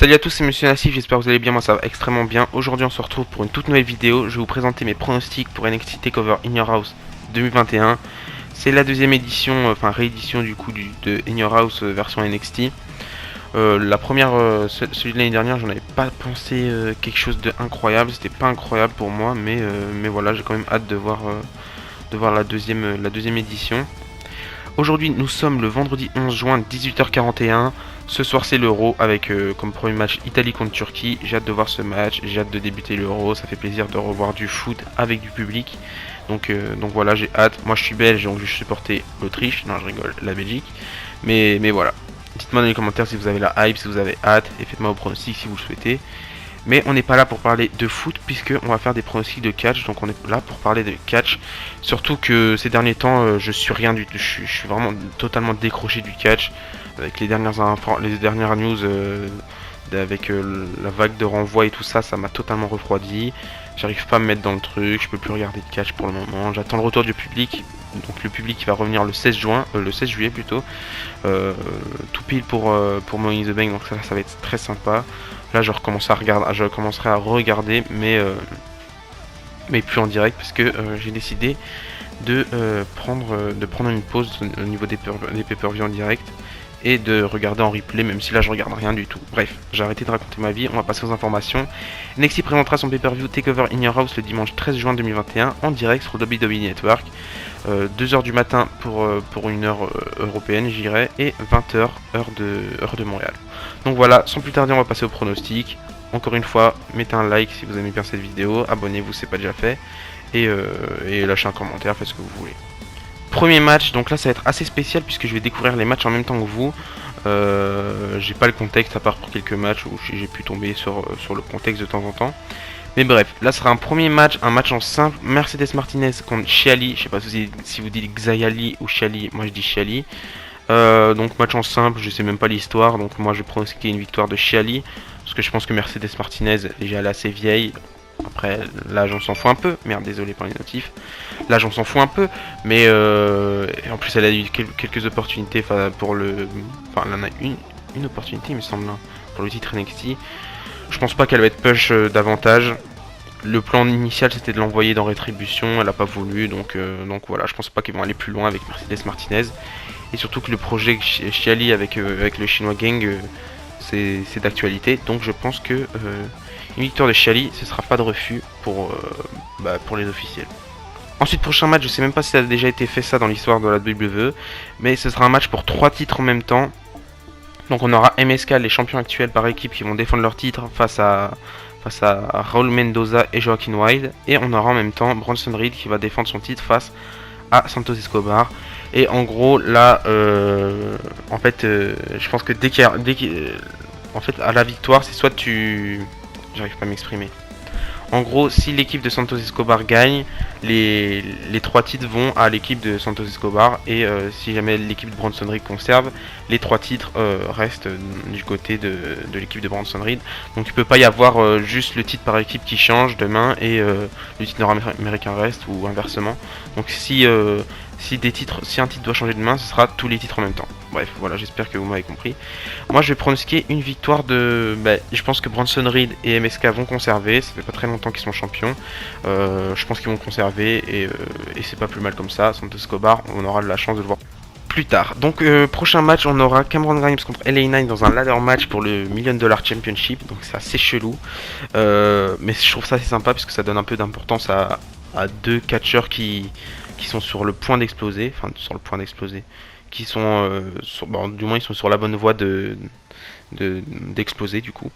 Salut à tous, c'est Monsieur Nassif, j'espère que vous allez bien, moi ça va extrêmement bien. Aujourd'hui on se retrouve pour une toute nouvelle vidéo, je vais vous présenter mes pronostics pour NXT TakeOver In Your House 2021. C'est la deuxième édition, enfin réédition du coup de In Your House version NXT. La première, celui de l'année dernière, j'en avais pas pensé quelque chose d'incroyable, c'était pas incroyable pour moi, mais voilà, j'ai quand même hâte de voir la deuxième édition. Aujourd'hui, nous sommes le vendredi 11 juin, 18h41. Ce soir, c'est l'Euro avec comme premier match Italie contre Turquie. J'ai hâte de voir ce match, j'ai hâte de débuter l'Euro. Ça fait plaisir de revoir du foot avec du public. Donc voilà, j'ai hâte. Moi, je suis belge, donc je vais supporter l'Autriche. Non, je rigole, la Belgique. Mais voilà. Dites-moi dans les commentaires si vous avez la hype, si vous avez hâte. Et faites-moi vos pronostics si vous le souhaitez. Mais on n'est pas là pour parler de foot puisque on va faire des pronostics de catch, donc on est là pour parler de catch. Surtout que ces derniers temps, je suis rien du tout, je suis vraiment totalement décroché du catch avec les dernières news, avec la vague de renvoi et tout ça, ça m'a totalement refroidi. J'arrive pas à me mettre dans le truc, je peux plus regarder de catch pour le moment. J'attends le retour du public, donc le public qui va revenir le 16 juillet plutôt, tout pile pour Money in the Bank, donc ça va être très sympa. Là, je commencerai à regarder, mais plus en direct, parce que j'ai décidé de prendre une pause au niveau des pay-per-view en direct et de regarder en replay, même si là je regarde rien du tout. Bref, j'ai arrêté de raconter ma vie, on va passer aux informations. NXT présentera son pay-per-view TakeOver In Your House le dimanche 13 juin 2021 en direct sur le WWE Network. 2h du matin pour une heure européenne, j'irai, et 20h heure de Montréal. Donc voilà, sans plus tarder, on va passer au pronostic. Encore une fois, mettez un like si vous aimez bien cette vidéo, abonnez-vous si c'est pas déjà fait, et lâchez un commentaire, faites ce que vous voulez. Premier match, donc là ça va être assez spécial puisque je vais découvrir les matchs en même temps que vous. J'ai pas le contexte à part pour quelques matchs où j'ai pu tomber sur le contexte de temps en temps. Mais bref, là sera un premier match, un match en simple, Mercedes Martinez contre Chiali. Je sais pas si vous dites Xayali ou Chiali, moi je dis Chiali. Donc match en simple, je sais même pas l'histoire, donc moi je vais pronostiquer une victoire de Chiali. Parce que je pense que Mercedes Martinez, déjà elle est assez vieille. Après, l'âge on s'en fout un peu. Merde, désolé pour les notifs. L'âge on s'en fout un peu. Mais en plus elle a eu quelques opportunités pour le... Enfin, elle en a une opportunité il me semble, hein, pour le titre NXT. Je pense pas qu'elle va être push davantage. Le plan initial c'était de l'envoyer dans Rétribution, elle a pas voulu, donc voilà, je pense pas qu'ils vont aller plus loin avec Mercedes Martinez. Et surtout que le projet Chiali avec le Chinois Gang, c'est d'actualité, donc je pense que une victoire de Chiali, ce sera pas de refus pour les officiels. Ensuite, prochain match, je sais même pas si ça a déjà été fait ça dans l'histoire de la WWE, mais ce sera un match pour 3 titres en même temps. Donc on aura MSK, les champions actuels par équipe, qui vont défendre leur titre face à Raul Mendoza et Joaquin Wilde. Et on aura en même temps Bronson Reed qui va défendre son titre face à Santos Escobar. Et en gros là, en fait, je pense que en fait, à la victoire, c'est soit tu... J'arrive pas à m'exprimer. En gros, si l'équipe de Santos Escobar gagne, les 3 titres vont à l'équipe de Santos Escobar. Et si jamais l'équipe de Bronson Reed conserve, les 3 titres restent du côté de l'équipe de Bronson Reed. Donc il peut pas y avoir juste le titre par équipe qui change demain et le titre nord-américain reste, ou inversement. Donc si un titre doit changer de main, ce sera tous les titres en même temps. Bref, voilà, j'espère que vous m'avez compris. Moi, je vais pronostiquer une victoire de... je pense que Bronson Reed et MSK vont conserver. Ça fait pas très longtemps qu'ils sont champions. Je pense qu'ils vont conserver et c'est pas plus mal comme ça. Santos Escobar, on aura la chance de le voir plus tard. Donc, prochain match, on aura Cameron Grimes contre LA Knight dans un ladder match pour le $1 Million Championship. Donc, c'est assez chelou. Mais je trouve ça assez sympa parce que ça donne un peu d'importance à 2 catcheurs qui sont sur le point d'exploser, qui sont du moins ils sont sur la bonne voie d'exploser du coup.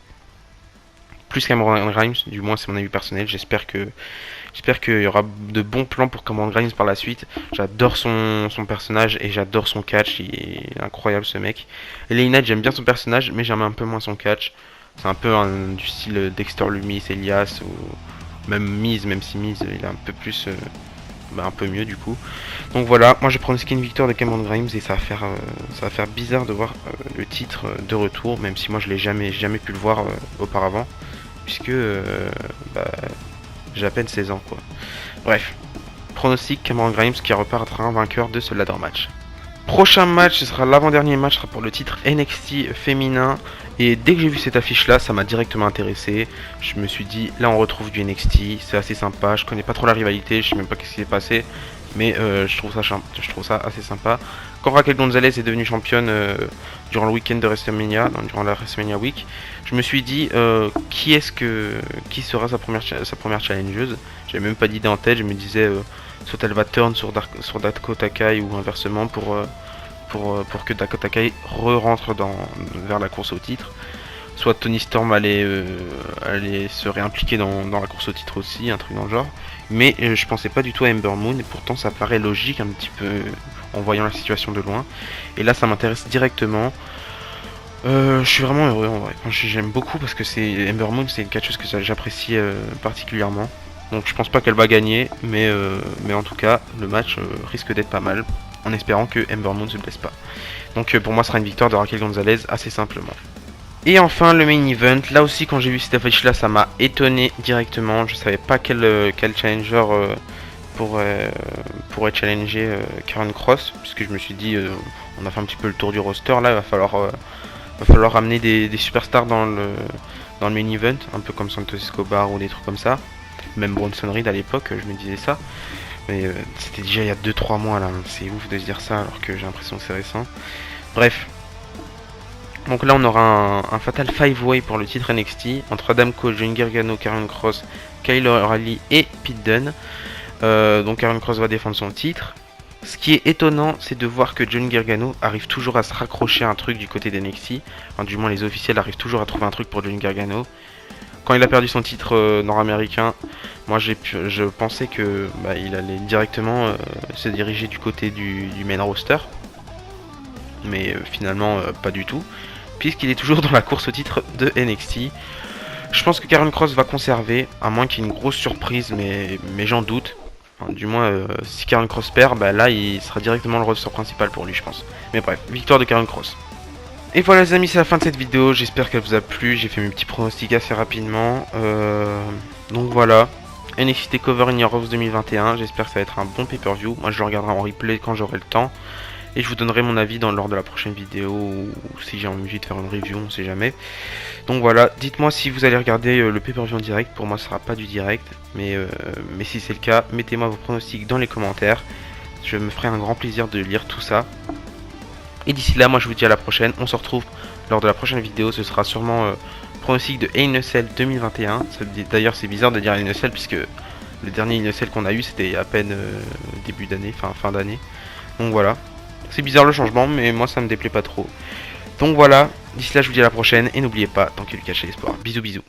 Plus Cameron Grimes, du moins c'est mon avis personnel. J'espère qu'il y aura de bons plans pour Cameron Grimes par la suite. J'adore son personnage et j'adore son catch, il est incroyable ce mec. Et Leinat, j'aime bien son personnage, mais j'aime un peu moins son catch. C'est un peu du style Dexter Lumis, Elias ou même Miz, même si Miz il est un peu plus un peu mieux du coup. Donc voilà, moi je pronostique une victoire de Cameron Grimes et ça va faire bizarre de voir le titre de retour, même si moi je l'ai jamais pu le voir auparavant, puisque j'ai à peine 16 ans quoi. Bref, pronostic Cameron Grimes qui repartira vainqueur de ce ladder match. Prochain match, ce sera l'avant-dernier match, sera pour le titre NXT féminin. Et dès que j'ai vu cette affiche là, ça m'a directement intéressé. Je me suis dit, là on retrouve du NXT, c'est assez sympa. Je connais pas trop la rivalité, je sais même pas ce qui s'est passé. Mais je trouve ça assez sympa. Quand Raquel Gonzalez est devenue championne durant le week-end de WrestleMania, durant la WrestleMania Week, je me suis dit qui sera sa première challengeuse. J'avais même pas d'idée en tête, je me disais soit elle va turn sur Dakota Kai ou inversement pour que Dakota Kai re-rentre vers la course au titre. Soit Tony Storm allait se réimpliquer dans la course au titre aussi, un truc dans le genre. Mais je pensais pas du tout à Ember Moon, et pourtant ça paraît logique un petit peu en voyant la situation de loin. Et là ça m'intéresse directement. Je suis vraiment heureux en vrai. Enfin, j'aime beaucoup parce que Ember Moon, c'est une catcheuse que j'apprécie particulièrement. Donc je pense pas qu'elle va gagner, mais en tout cas le match risque d'être pas mal, en espérant que Ember Moon se blesse pas. Donc pour moi ce sera une victoire de Raquel Gonzalez assez simplement. Et enfin le main event, là aussi quand j'ai vu cette affiche là ça m'a étonné directement, je savais pas quel challenger pourrait challenger Karen Cross, puisque je me suis dit on a fait un petit peu le tour du roster, là il va falloir ramener des superstars dans le main event, un peu comme Santos Escobar ou des trucs comme ça, même Bronson Reed à l'époque je me disais ça, mais c'était déjà il y a 2-3 mois là, c'est ouf de se dire ça alors que j'ai l'impression que c'est récent. Bref. Donc là on aura un Fatal 5-Way pour le titre NXT entre Adam Cole, Johnny Gargano, Karen Cross, Kyle O'Reilly et Pete Dunne. Donc Karen Cross va défendre son titre. Ce qui est étonnant, c'est de voir que Johnny Gargano arrive toujours à se raccrocher à un truc du côté d'NXT. Enfin, du moins les officiels arrivent toujours à trouver un truc pour Johnny Gargano. Quand il a perdu son titre nord-américain, moi je pensais que il allait directement se diriger du côté du main roster. Mais finalement pas du tout, puisqu'il est toujours dans la course au titre de NXT. Je pense que Karen Cross va conserver, à moins qu'il y ait une grosse surprise, mais j'en doute. Enfin, du moins, si Karen Cross perd, là il sera directement le roster principal pour lui, je pense. Mais bref, victoire de Karen Cross. Et voilà les amis, c'est la fin de cette vidéo, j'espère qu'elle vous a plu, j'ai fait mes petits pronostics assez rapidement. Donc voilà, NXT TakeOver In Your House 2021, j'espère que ça va être un bon pay-per-view. Moi je le regarderai en replay quand j'aurai le temps. Et je vous donnerai mon avis lors de la prochaine vidéo, ou si j'ai envie de faire une review, on sait jamais. Donc voilà, dites-moi si vous allez regarder le pay-per-view en direct, pour moi ce sera pas du direct, mais si c'est le cas, mettez-moi vos pronostics dans les commentaires. Je me ferai un grand plaisir de lire tout ça. Et d'ici là, moi je vous dis à la prochaine, on se retrouve lors de la prochaine vidéo, ce sera sûrement pronostic de Hell in a Cell 2021. D'ailleurs c'est bizarre de dire Hell in a Cell, puisque le dernier Hell in a Cell qu'on a eu c'était à peine début d'année, fin d'année. Donc voilà. C'est bizarre le changement, mais moi ça me déplaît pas trop. Donc voilà, d'ici là je vous dis à la prochaine, et n'oubliez pas, tant qu'il y a du cash et l'espoir. Bisous bisous.